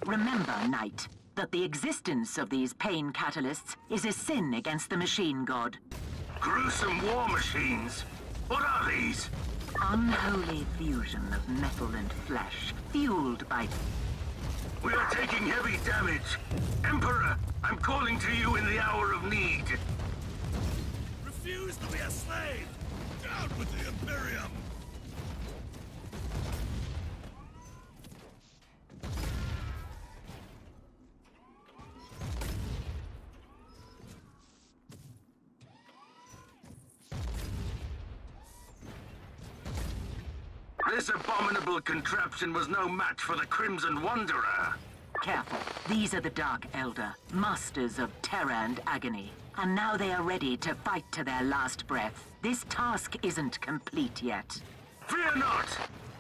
Remember, Knight, that the existence of these pain catalysts is a sin against the machine god. Gruesome war machines? What are these? Unholy fusion of metal and flesh, fueled by... We are taking heavy damage. Emperor, I'm calling to you in the hour of need. Refuse to be a slave! Down with the Imperium! This abominable contraption was no match for the Crimson Wanderer. Careful. These are the Dark Elder, masters of terror and agony. And now they are ready to fight to their last breath. This task isn't complete yet. Fear not!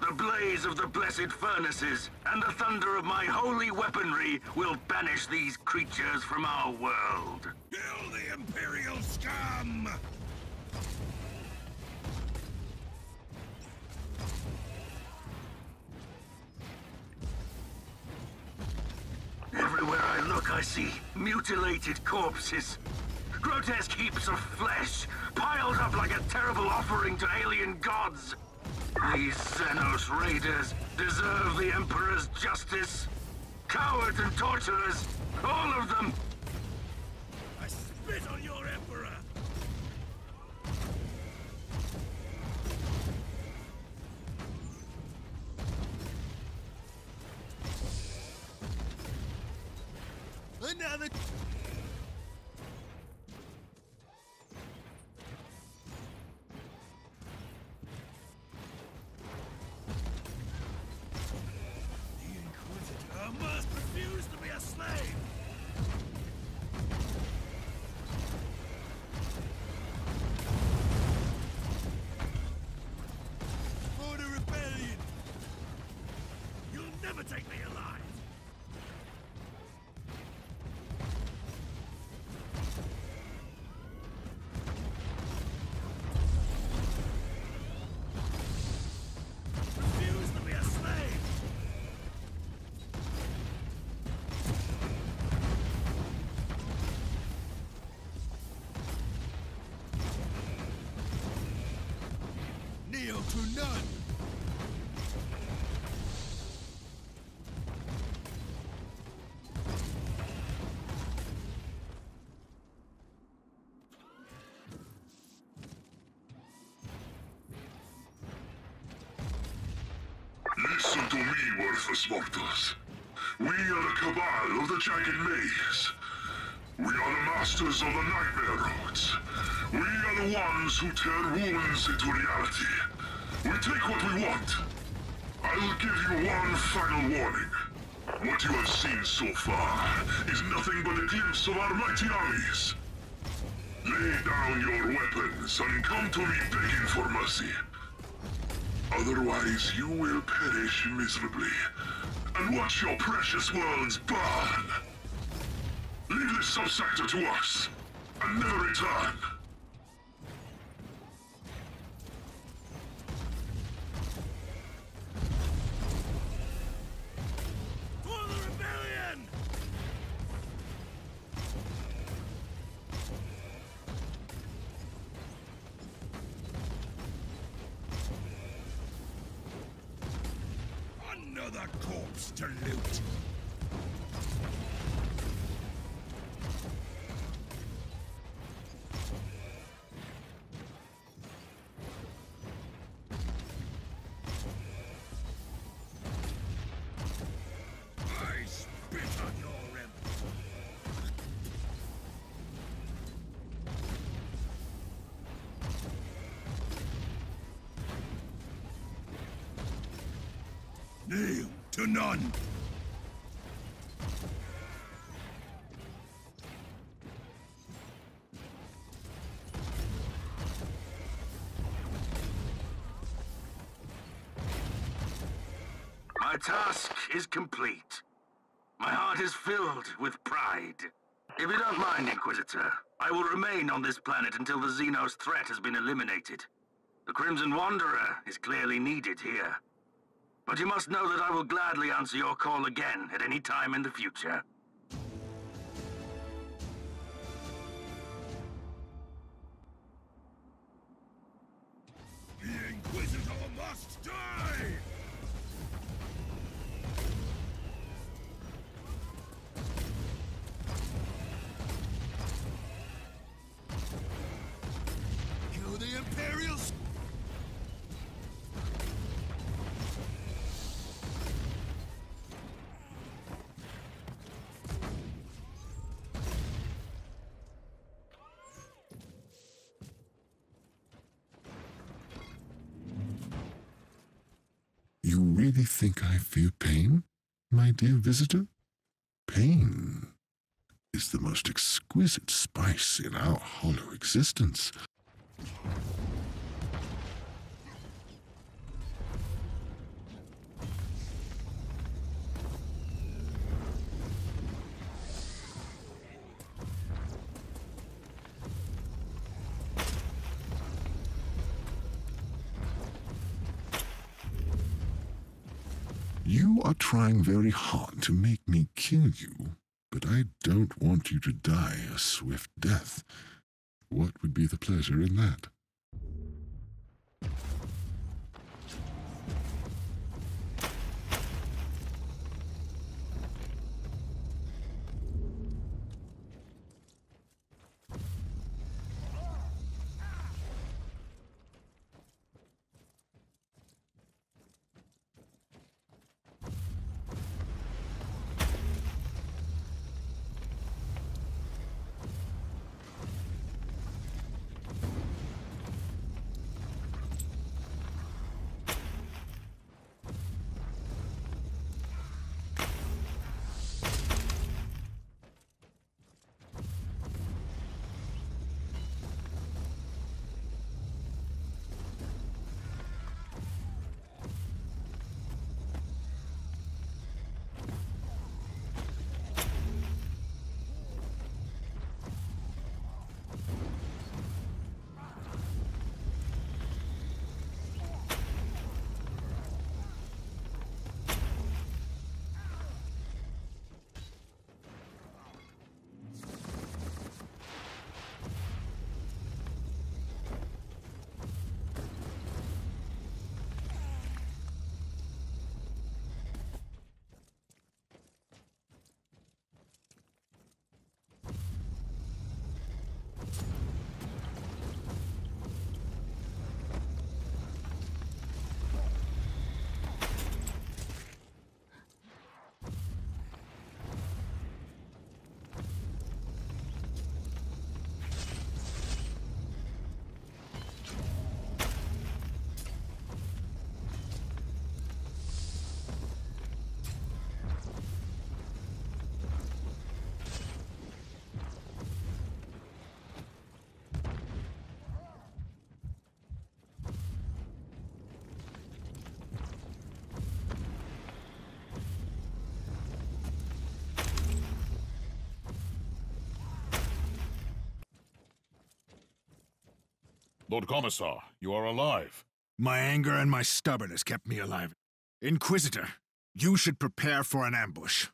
The blaze of the blessed furnaces and the thunder of my holy weaponry will banish these creatures from our world. Kill the Imperial scum! Everywhere I look, I see mutilated corpses. Grotesque heaps of flesh, piled up like a terrible offering to alien gods. These Xenos raiders deserve the Emperor's justice. Cowards and torturers, all of them. I spit on your Emperor! Another... The Inquisitor must refuse to be a slave! For the rebellion! You'll never take me alive! Refuse to be a slave! Kneel to none! Listen to me, worthless mortals. We are the cabal of the Jagged Maze. We are the masters of the nightmare roads. We are the ones who turn wounds into reality. We take what we want. I will give you one final warning. What you have seen so far is nothing but a glimpse of our mighty armies. Lay down your weapons and come to me begging for mercy. Otherwise, you will perish miserably, and watch your precious worlds burn. Leave this subsector to us, and never return. For the rebellion! Another corpse to loot! I spit on your Emperor! Kneel to none! My task is complete. My heart is filled with pride. If you don't mind, Inquisitor, I will remain on this planet until the Xenos threat has been eliminated. The Crimson Wanderer is clearly needed here. But you must know that I will gladly answer your call again at any time in the future. The Inquisitor must die! Kill the Imperials! You really think I fear pain, my dear visitor? Pain is the most exquisite spice in our hollow existence. You are trying very hard to make me kill you, but I don't want you to die a swift death. What would be the pleasure in that? Lord Commissar, you are alive. My anger and my stubbornness kept me alive. Inquisitor, you should prepare for an ambush.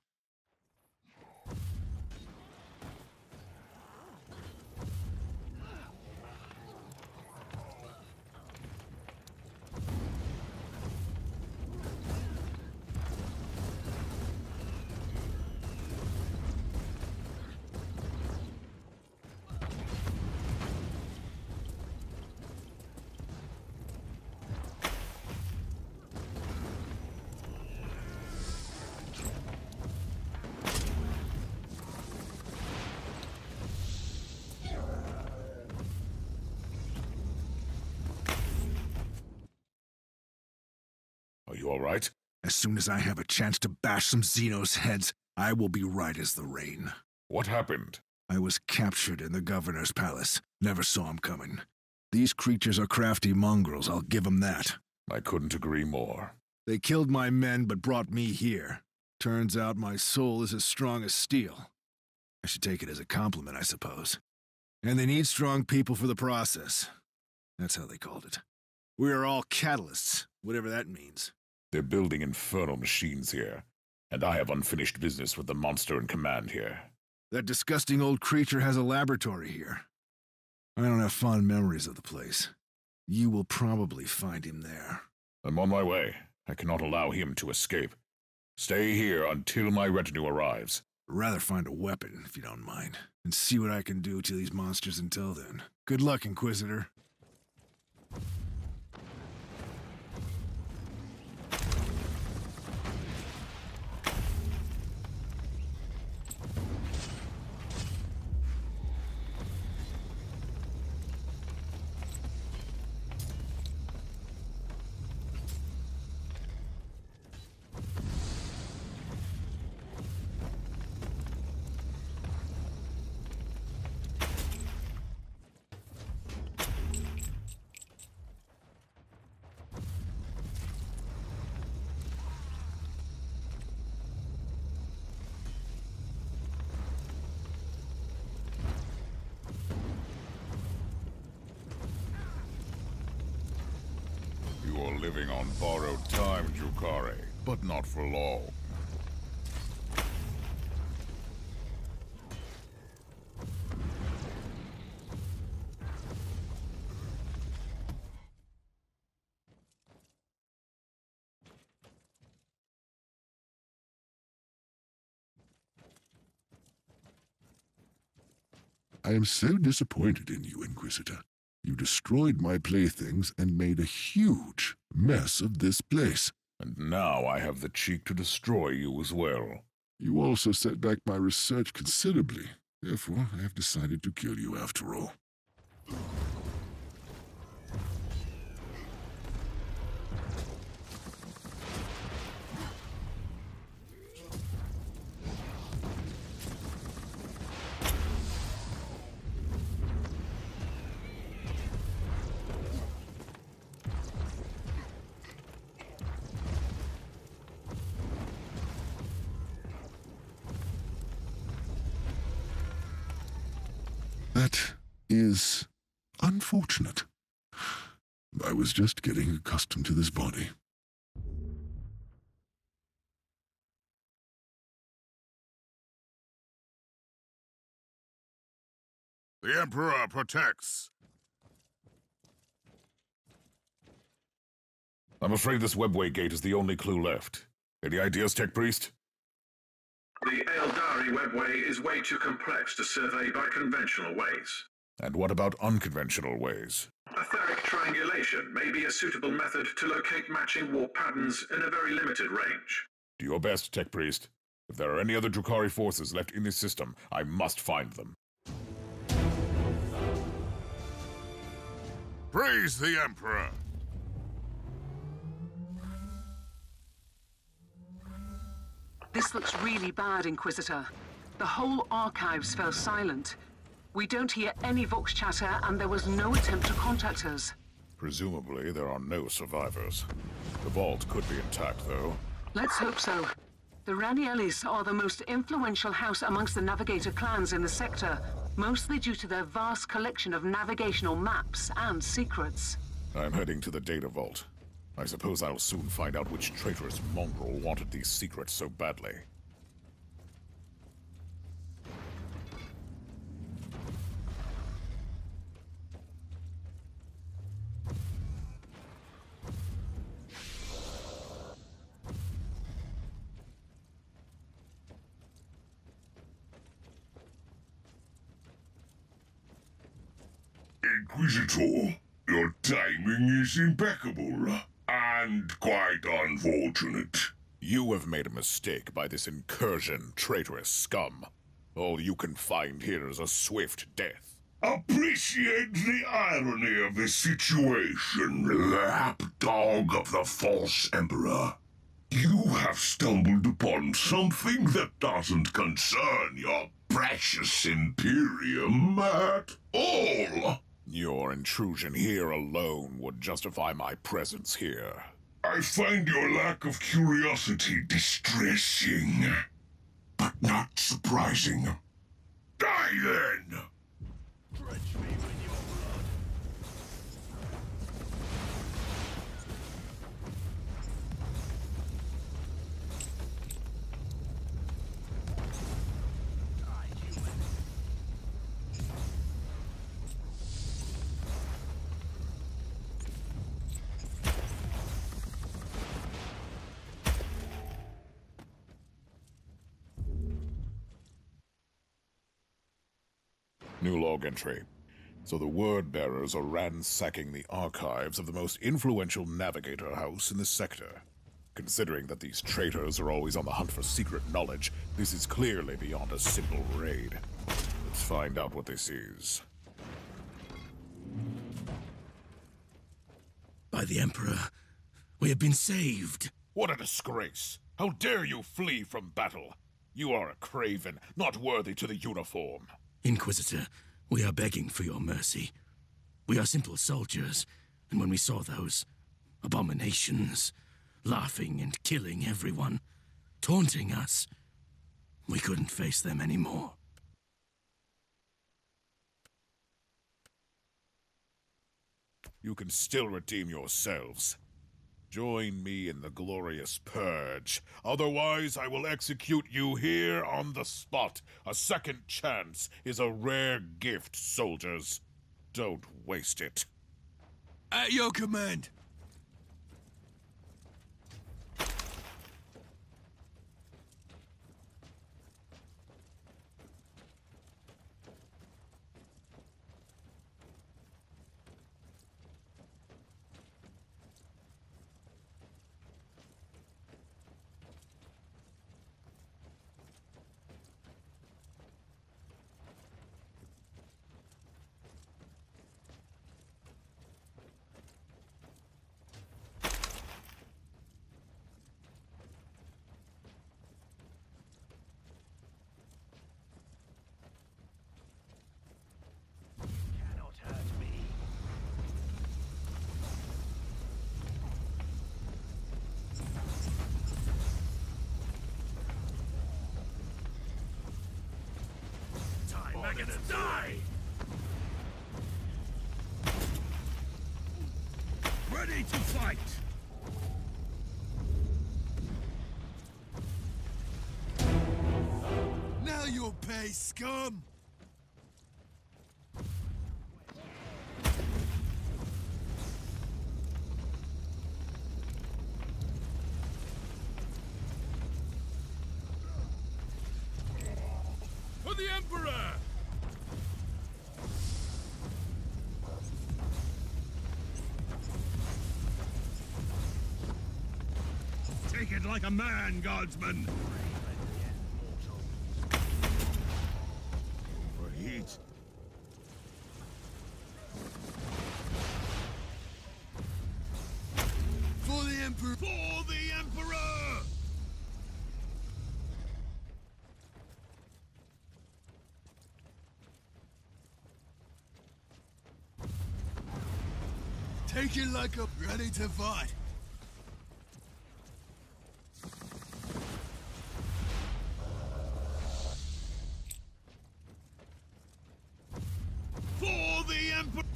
Are you all right? As soon as I have a chance to bash some Xenos' heads, I will be right as the rain. What happened? I was captured in the governor's palace. Never saw him coming. These creatures are crafty mongrels, I'll give them that. I couldn't agree more. They killed my men but brought me here. Turns out my soul is as strong as steel. I should take it as a compliment, I suppose. And they need strong people for the process. That's how they called it. We are all catalysts, whatever that means. They're building infernal machines here, and I have unfinished business with the monster in command here. That disgusting old creature has a laboratory here. I don't have fond memories of the place. You will probably find him there. I'm on my way. I cannot allow him to escape. Stay here until my retinue arrives. I'd rather find a weapon, if you don't mind, and see what I can do to these monsters until then. Good luck, Inquisitor. You're living on borrowed time, Drukhari, but not for long. I am so disappointed in you, Inquisitor. You destroyed my playthings and made a huge mess of this place. And now I have the cheek to destroy you as well. You also set back my research considerably. Therefore, I have decided to kill you after all. That is unfortunate. I was just getting accustomed to this body. The Emperor protects. I'm afraid this webway gate is the only clue left. Any ideas, Tech Priest? The Eldari webway is way too complex to survey by conventional ways. And what about unconventional ways? Etheric triangulation may be a suitable method to locate matching warp patterns in a very limited range. Do your best, Tech Priest. If there are any other Drukhari forces left in this system, I must find them. Praise the Emperor! This looks really bad, Inquisitor. The whole archives fell silent. We don't hear any Vox chatter, and there was no attempt to contact us. Presumably, there are no survivors. The vault could be intact, though. Let's hope so. The Raniellis are the most influential house amongst the Navigator clans in the sector, mostly due to their vast collection of navigational maps and secrets. I'm heading to the data vault. I suppose I'll soon find out which traitorous mongrel wanted these secrets so badly. Inquisitor, your timing is impeccable. And quite unfortunate. You have made a mistake by this incursion, traitorous scum. All you can find here is a swift death. Appreciate the irony of this situation, lapdog of the false emperor. You have stumbled upon something that doesn't concern your precious Imperium at all. Your intrusion here alone would justify my presence here. I find your lack of curiosity distressing, but not surprising. Die then! Drench me with your blood. New log entry. So the word-bearers are ransacking the archives of the most influential navigator house in the sector. Considering that these traitors are always on the hunt for secret knowledge, this is clearly beyond a simple raid. Let's find out what this is. By the Emperor, we have been saved. What a disgrace! How dare you flee from battle? You are a craven, not worthy to the uniform. Inquisitor, we are begging for your mercy. We are simple soldiers, and when we saw those abominations, laughing and killing everyone, taunting us, we couldn't face them anymore. You can still redeem yourselves. Join me in the glorious purge. Otherwise, I will execute you here on the spot. A second chance is a rare gift, soldiers. Don't waste it. At your command. Die! Ready to fight! Now you'll pay, scum! For the Emperor! Take it like a man, guardsman! For heat. For the Emperor! For the Emperor! Take it like a ready to fight.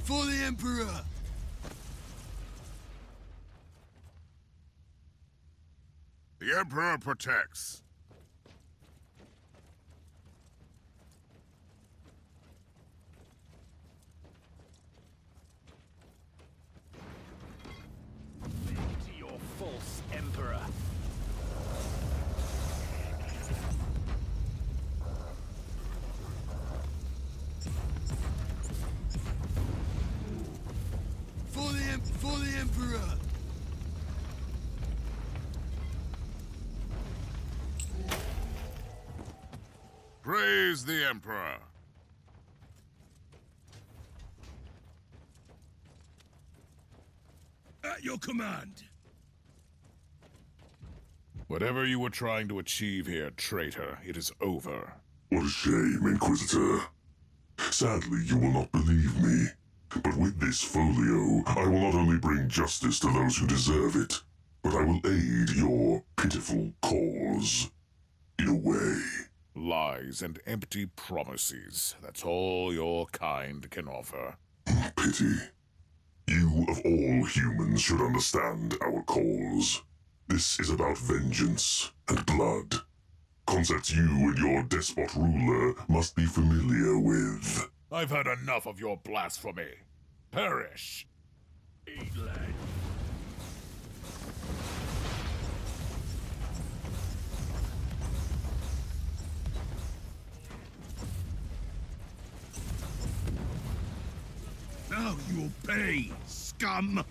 For the Emperor! The Emperor protects. To your false Emperor. For the Emperor! Praise the Emperor. At your command! Whatever you were trying to achieve here, traitor, it is over. What a shame, Inquisitor. Sadly, you will not believe me. But with this folio, I will not only bring justice to those who deserve it, but I will aid your pitiful cause. In a way. Lies and empty promises. That's all your kind can offer. Pity. You, of all humans, should understand our cause. This is about vengeance and blood. Concepts you and your despot ruler must be familiar with. I've had enough of your blasphemy. Perish! Eat lead. will pay, scum!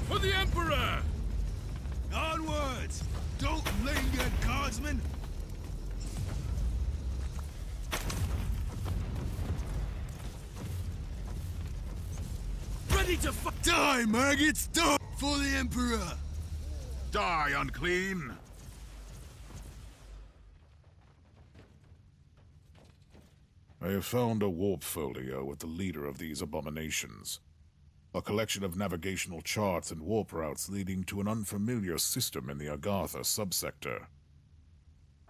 For the Emperor! Onwards! Don't linger, guardsmen! Ready to die, maggots! Die! For the Emperor! Die, unclean! I have found a warp folio with the leader of these abominations. A collection of navigational charts and warp routes leading to an unfamiliar system in the Agartha subsector.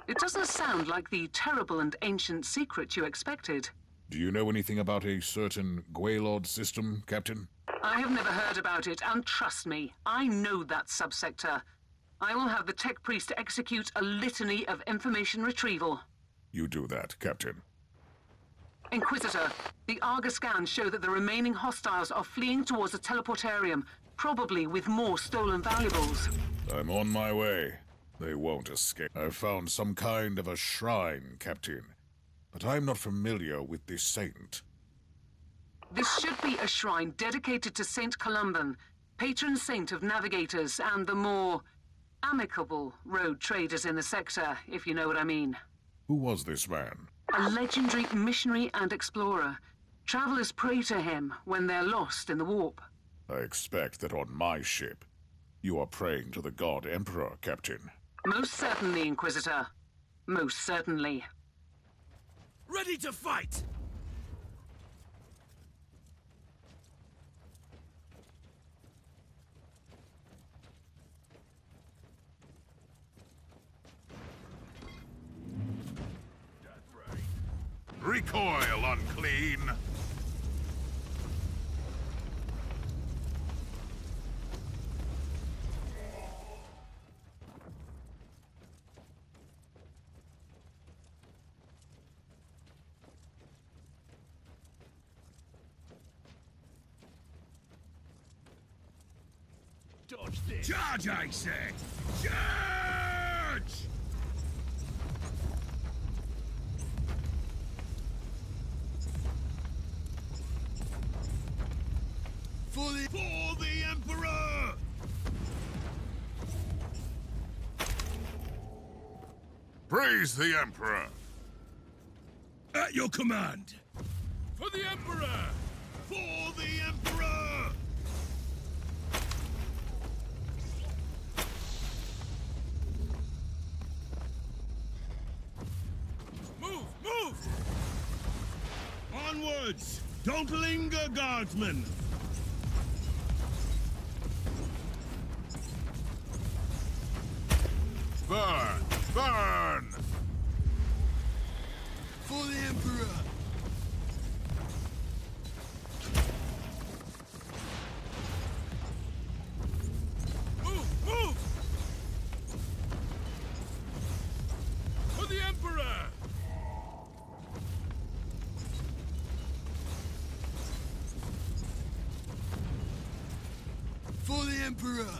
It doesn't sound like the terrible and ancient secret you expected. Do you know anything about a certain Gwaelod system, Captain? I have never heard about it, and trust me, I know that subsector. I will have the tech priest execute a litany of information retrieval. You do that, Captain. Inquisitor, the Argus scans show that the remaining hostiles are fleeing towards a teleportarium, probably with more stolen valuables. I'm on my way. They won't escape. I've found some kind of a shrine, Captain, but I'm not familiar with this saint. This should be a shrine dedicated to Saint Columban, patron saint of navigators and the more amicable road traders in the sector, if you know what I mean. Who was this man? A legendary missionary and explorer. Travelers pray to him when they're lost in the warp. I expect that on my ship, you are praying to the God Emperor, Captain. Most certainly, Inquisitor. Most certainly. Ready to fight! Recoil, unclean! Dodge this! Charge, I say! Charge! For the Emperor! Praise the Emperor! At your command! For the Emperor! For the Emperor! Move! Move! Onwards! Don't linger, guardsmen! Burn! Burn! For the Emperor! Move! Move! For the Emperor! For the Emperor!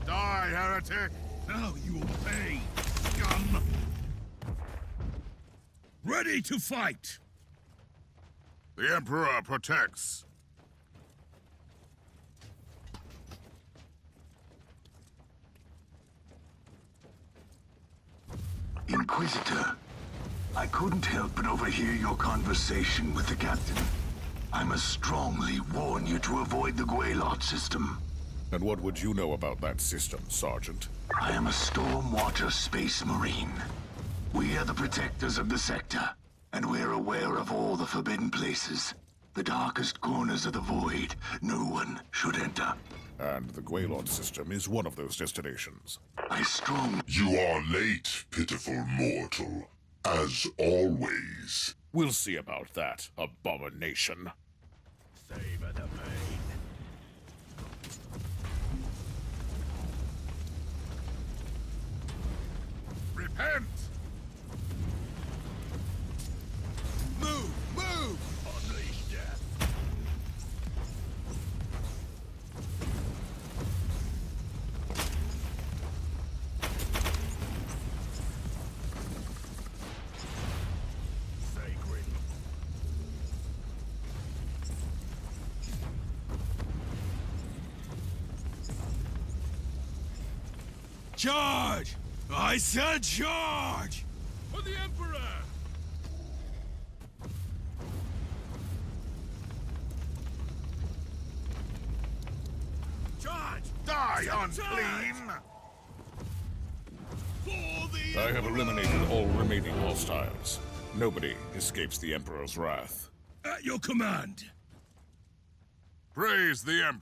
Die, heretic! Now you will pay, scum! Ready to fight! The Emperor protects! Inquisitor, I couldn't help but overhear your conversation with the captain. I must strongly warn you to avoid the Gwaelod system. And what would you know about that system, Sergeant? I am a Stormwater Space Marine. We are the protectors of the sector, and we're aware of all the forbidden places. The darkest corners of the void. No one should enter. And the Gwaelod system is one of those destinations. You are late, pitiful mortal. As always. We'll see about that, abomination. Savor the pain. Repent! Move! Move! Unleash death! Charge! I said charge! For the Emperor! Charge! Die, unclean! I have eliminated all remaining hostiles. Nobody escapes the Emperor's wrath. At your command! Praise the Emperor!